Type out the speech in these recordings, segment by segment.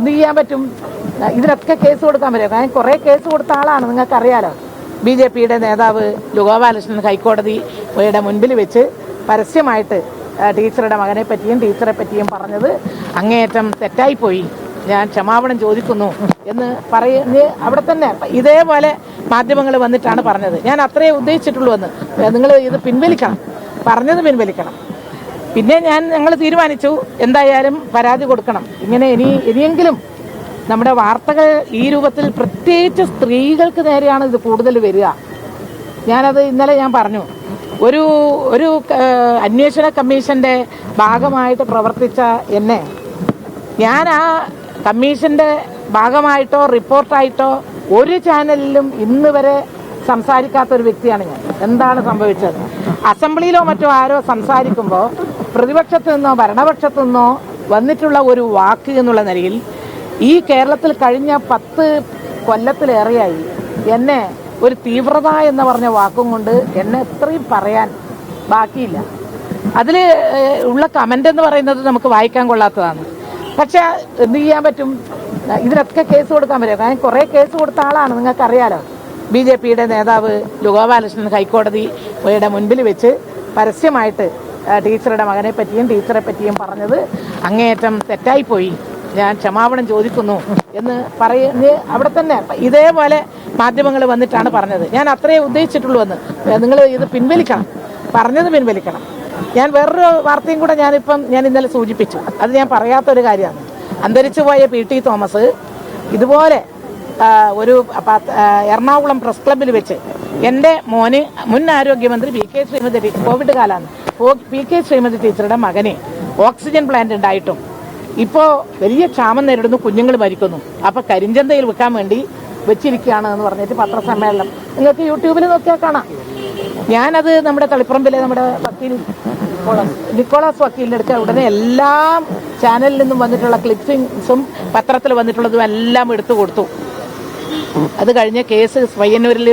എന്ത് ചെയ്യാൻ പറ്റും? ഇതിനൊക്കെ കേസ് കൊടുക്കാൻ പറ്റും. കാരണം കുറേ കേസ് കൊടുത്ത ആളാണ്, നിങ്ങൾക്കറിയാലോ. BJPയുടെ നേതാവ് ഗോപാലകൃഷ്ണൻ ഹൈക്കോടതിയുടെ മുൻപിൽ വെച്ച് പരസ്യമായിട്ട് ടീച്ചറുടെ മകനെ പറ്റിയും ടീച്ചറെ പറ്റിയും പറഞ്ഞത് അങ്ങേയറ്റം തെറ്റായിപ്പോയി, ഞാൻ ക്ഷമാപണം ചോദിക്കുന്നു എന്ന് പറയുന്നത് അവിടെ തന്നെ ഇതേപോലെ മാധ്യമങ്ങൾ വന്നിട്ടാണ് പറഞ്ഞത്. ഞാൻ അത്രയേ ഉദ്ദേശിച്ചിട്ടുള്ളൂ എന്ന്. നിങ്ങൾ ഇത് പിൻവലിക്കണം, പറഞ്ഞത് പിൻവലിക്കണം. പിന്നെ ഞങ്ങൾ തീരുമാനിച്ചു എന്തായാലും പരാതി കൊടുക്കണം. ഇങ്ങനെ ഇനിയെങ്കിലും നമ്മുടെ വാർത്തകൾ ഈ രൂപത്തിൽ, പ്രത്യേകിച്ച് സ്ത്രീകൾക്ക് നേരെയാണ് ഇത് കൂടുതൽ വരിക. ഞാനത് ഇന്നലെ ഞാൻ പറഞ്ഞു, ഒരു അന്വേഷണ കമ്മീഷന്റെ ഭാഗമായിട്ട് പ്രവർത്തിച്ച എന്നെ, ഞാൻ ആ കമ്മീഷന്റെ ഭാഗമായിട്ടോ റിപ്പോർട്ടായിട്ടോ ഒരു ചാനലിലും ഇന്ന് വരെ സംസാരിക്കാത്ത ഒരു വ്യക്തിയാണ് ഞാൻ. എന്താണ് സംഭവിച്ചത്? അസംബ്ലിയിലോ മറ്റോ ആരോ സംസാരിക്കുമ്പോൾ പ്രതിപക്ഷത്തു നിന്നോ ഭരണപക്ഷത്തു നിന്നോ വന്നിട്ടുള്ള ഒരു വാക്ക് എന്നുള്ള നിലയിൽ ഈ കേരളത്തിൽ കഴിഞ്ഞ 10 കൊല്ലത്തിലേറെയായി എന്നെ ഒരു തീവ്രത എന്ന് പറഞ്ഞ വാക്കും കൊണ്ട് എന്നെ എത്രയും പറയാൻ ബാക്കിയില്ല. അതിൽ ഉള്ള കമന്റ് എന്ന് പറയുന്നത് നമുക്ക് വായിക്കാൻ കൊള്ളാത്തതാണ്. പക്ഷെ എന്ത് ചെയ്യാൻ പറ്റും? ഇതിനൊക്കെ കേസ് കൊടുക്കാൻ പറ്റും. കാരണം കുറേ കേസ് കൊടുത്ത ആളാണ്, നിങ്ങൾക്കറിയാലോ. BJPയുടെ നേതാവ് ഗോപാലകൃഷ്ണൻ ഹൈക്കോടതിയുടെ മുൻപിൽ വെച്ച് പരസ്യമായിട്ട് ടീച്ചറുടെ മകനെ പറ്റിയും ടീച്ചറെ പറ്റിയും പറഞ്ഞത് അങ്ങേയറ്റം തെറ്റായിപ്പോയി, ഞാൻ ക്ഷമാപണം ചോദിക്കുന്നു എന്ന് പറയുന്നത് അവിടെ തന്നെ ഇതേപോലെ മാധ്യമങ്ങൾ വന്നിട്ടാണ് പറഞ്ഞത്. ഞാൻ അത്രയേ ഉദ്ദേശിച്ചിട്ടുള്ളൂ എന്ന്. നിങ്ങൾ ഇത് പിൻവലിക്കണം, പറഞ്ഞത് പിൻവലിക്കണം. ഞാൻ വേറൊരു വാർത്തയും കൂടെ ഞാൻ ഇന്നലെ സൂചിപ്പിച്ചു. അത് ഞാൻ പറയാത്തൊരു കാര്യമാണ്. അന്തരിച്ചുപോയ PT തോമസ് ഇതുപോലെ ഒരു എറണാകുളം പ്രസ് ക്ലബ്ബിൽ വെച്ച് എൻ്റെ മോന് മുൻ ആരോഗ്യമന്ത്രി PK ശ്രീമതി കോവിഡ് കാലമാണ്, PK ശ്രീമതി ടീച്ചറുടെ മകന് ഓക്സിജൻ പ്ലാന്റ് ഉണ്ടായിട്ടും ഇപ്പോൾ വലിയ ക്ഷാമം നേരിടുന്നു, കുഞ്ഞുങ്ങൾ മരിക്കുന്നു, അപ്പോൾ കരിഞ്ചന്തയിൽ വെക്കാൻ വേണ്ടി വെച്ചിരിക്കുകയാണ് എന്ന് പറഞ്ഞിട്ട് പത്രസമ്മേളനം നിങ്ങൾക്ക് യൂട്യൂബിൽ നോക്കിയാൽ കാണാം. ഞാനത് നമ്മുടെ തളിപ്പറമ്പിലെ നമ്മുടെ വക്കീൽ നിക്കോളാസ് വക്കീലിൻ്റെ അടുത്ത് ഉടനെ എല്ലാ ചാനലിൽ നിന്നും വന്നിട്ടുള്ള ക്ലിപ്പിംഗ്സും പത്രത്തിൽ വന്നിട്ടുള്ളതും എല്ലാം എടുത്തു കൊടുത്തു. അത് കഴിഞ്ഞ കേസ് പയ്യന്നൂരിൽ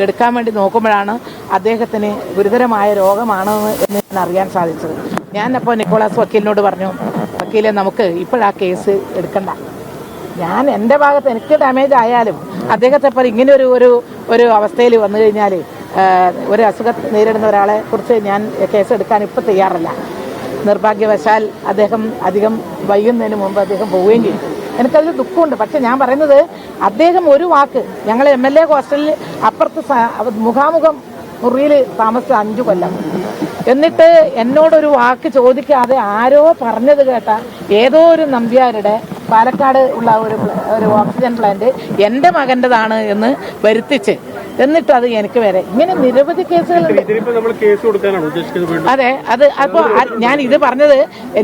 എടുക്കാൻ വേണ്ടി നോക്കുമ്പോഴാണ് അദ്ദേഹത്തിന് ഗുരുതരമായ രോഗമാണോ എന്ന് അറിയാൻ സാധിച്ചത്. ഞാനപ്പോൾ നിക്കോളാസ് വക്കീലിനോട് പറഞ്ഞു, വക്കീലെ നമുക്ക് ഇപ്പോഴാ കേസ് എടുക്കണ്ട, ഞാൻ എൻ്റെ ഭാഗത്ത് എനിക്ക് ഡാമേജ് ആയാലും അദ്ദേഹത്തെ പോലെ ഇങ്ങനെ ഒരു അവസ്ഥയിൽ വന്നു കഴിഞ്ഞാൽ ഒരു അസുഖം നേരിടുന്ന ഒരാളെ കുറിച്ച് ഞാൻ കേസെടുക്കാൻ ഇപ്പം തയ്യാറല്ല. നിർഭാഗ്യവശാൽ അദ്ദേഹം അധികം വൈകുന്നതിന് മുമ്പ് അദ്ദേഹം പോവുകയും ചെയ്തു. എനിക്കതിൽ ദുഃഖമുണ്ട്. പക്ഷെ ഞാൻ പറയുന്നത്, അദ്ദേഹം ഒരു വാക്ക്, ഞങ്ങൾ MLA ഹോസ്റ്റലിൽ അപ്പുറത്ത് മുഖാമുഖം മുറിയിൽ താമസിച്ച 5 കൊല്ലം, എന്നിട്ട് എന്നോടൊരു വാക്ക് ചോദിക്കാതെ ആരോ പറഞ്ഞത് കേട്ട ഏതോ ഒരു നമ്പ്യാരുടെ പാലക്കാട് ഉള്ള ഒരു ഓക്സിജൻ പ്ലാന്റ് എൻ്റെ മകൻ്റെതാണ് എന്ന് വരുത്തിച്ച്, എന്നിട്ട് അത് എനിക്ക് വരെ ഇങ്ങനെ നിരവധി കേസുകളുണ്ട്. അതെ, അത് അപ്പോൾ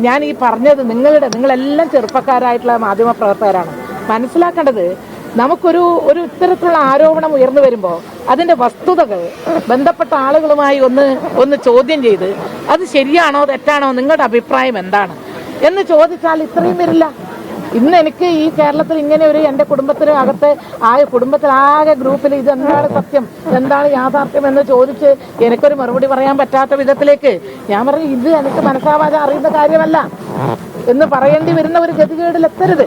ഞാൻ ഈ പറഞ്ഞത് നിങ്ങളെല്ലാം ചെറുപ്പക്കാരായിട്ടുള്ള മാധ്യമ പ്രവർത്തകരാണ്. മനസ്സിലാക്കേണ്ടത്, നമുക്കൊരു ഇത്തരത്തിലുള്ള ആരോപണം ഉയർന്നു വരുമ്പോൾ അതിന്റെ വസ്തുതകൾ ബന്ധപ്പെട്ട ആളുകളുമായി ഒന്ന് ചോദ്യം ചെയ്ത് അത് ശരിയാണോ തെറ്റാണോ, നിങ്ങളുടെ അഭിപ്രായം എന്താണ് എന്ന് ചോദിച്ചാൽ ഇത്രയും വരില്ല. ഇന്ന് എനിക്ക് ഈ കേരളത്തിൽ ഇങ്ങനെ എൻ്റെ കുടുംബത്തിന് അകത്ത് കുടുംബത്തിലാകെ ഗ്രൂപ്പിൽ ഇതെന്താണ് സത്യം, എന്താണ് യാഥാർത്ഥ്യം എന്ന് ചോദിച്ച് എനിക്കൊരു മറുപടി പറയാൻ പറ്റാത്ത വിധത്തിലേക്ക് ഞാൻ പറഞ്ഞു, ഇത് എനിക്ക് മനസ്സാവാതെ അറിയുന്ന കാര്യമല്ല എന്ന് പറയേണ്ടി വരുന്ന ഒരു ഗതികേടിലെത്തരുത്.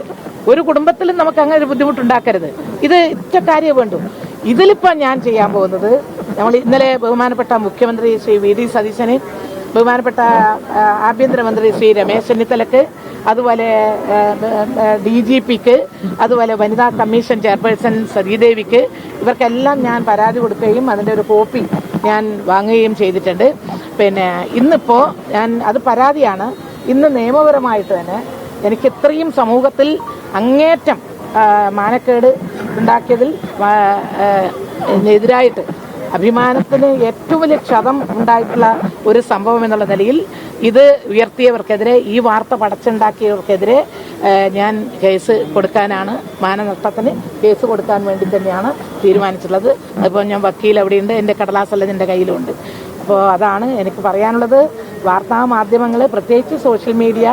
ഒരു കുടുംബത്തിലും നമുക്ക് അങ്ങനെ ഒരു ബുദ്ധിമുട്ടുണ്ടാക്കരുത്. ഇത് ഇറ്റ കാര്യം വേണ്ടു. ഇതിലിപ്പോൾ ഞാൻ ചെയ്യാൻ പോകുന്നത്, നമ്മൾ ഇന്നലെ ബഹുമാനപ്പെട്ട മുഖ്യമന്ത്രി ശ്രീ VD സതീശന്, ബഹുമാനപ്പെട്ട ആഭ്യന്തരമന്ത്രി ശ്രീ രമേശ് ചെന്നിത്തലക്ക്, അതുപോലെ DGPക്ക്, അതുപോലെ വനിതാ കമ്മീഷൻ ചെയർപേഴ്സൺ സതീദേവിക്ക്, ഇവർക്കെല്ലാം ഞാൻ പരാതി കൊടുക്കുകയും അതിൻ്റെ ഒരു കോപ്പി ഞാൻ വാങ്ങുകയും ചെയ്തിട്ടുണ്ട്. പിന്നെ ഇന്നിപ്പോൾ അത് പരാതിയാണ്. ഇന്ന് നിയമപരമായിട്ട് തന്നെ എനിക്ക് ഇത്രയും സമൂഹത്തിൽ അങ്ങേറ്റം മാനക്കേട് ഉണ്ടാക്കിയതിൽ എതിരായിട്ട് അഭിമാനത്തിന് ഏറ്റവും വലിയ ക്ഷതം ഉണ്ടായിട്ടുള്ള ഒരു സംഭവം എന്നുള്ള നിലയിൽ ഇത് ഉയർത്തിയവർക്കെതിരെ, ഈ വാർത്ത പടച്ചുണ്ടാക്കിയവർക്കെതിരെ ഞാൻ കേസ് കൊടുക്കാനാണ്, മാനനഷ്ടത്തിന് കേസ് കൊടുക്കാൻ വേണ്ടി തന്നെയാണ് തീരുമാനിച്ചിട്ടുള്ളത്. അതിപ്പോൾ ഞാൻ വക്കീൽ അവിടെയുണ്ട്, എൻ്റെ കടലാസെല്ലാം എൻ്റെ കയ്യിലുണ്ട്. അപ്പോൾ അതാണ് എനിക്ക് പറയാനുള്ളത്. വാർത്താ മാധ്യമങ്ങൾ, പ്രത്യേകിച്ച് സോഷ്യൽ മീഡിയ,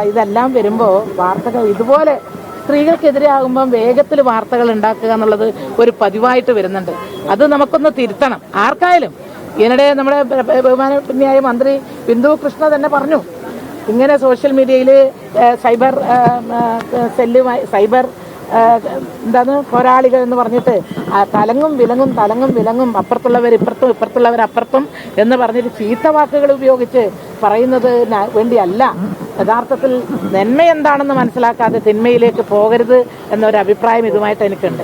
ഇതെല്ലാം വരുമ്പോൾ വാർത്തകൾ ഇതുപോലെ സ്ത്രീകൾക്കെതിരെ ആകുമ്പം വേഗത്തിൽ വാർത്തകൾ ഉണ്ടാക്കുക എന്നുള്ളത് ഒരു പതിവായിട്ട് വരുന്നുണ്ട്. അത് നമുക്കൊന്ന് തിരുത്തണം, ആർക്കായാലും. ഇതിനിടെ നമ്മുടെ ബഹുമാനീയായ മന്ത്രി ബിന്ദു കൃഷ്ണ തന്നെ പറഞ്ഞു, ഇങ്ങനെ സോഷ്യൽ മീഡിയയിൽ സൈബർ സൈബർ പോരാളികൾ എന്ന് പറഞ്ഞിട്ട് തലങ്ങും വിലങ്ങും അപ്പുറത്തുള്ളവർ ഇപ്പുറത്തും ഇപ്പുറത്തുള്ളവർ അപ്പുറത്തും എന്ന് പറഞ്ഞിട്ട് ചീത്ത വാക്കുകൾ ഉപയോഗിച്ച് പറയുന്നത് വേണ്ടിയല്ല. യഥാർത്ഥത്തിൽ നന്മ എന്താണെന്ന് മനസ്സിലാക്കാതെ തിന്മയിലേക്ക് പോകരുത് എന്നൊരു അഭിപ്രായം ഇതുമായിട്ട് എനിക്കുണ്ട്.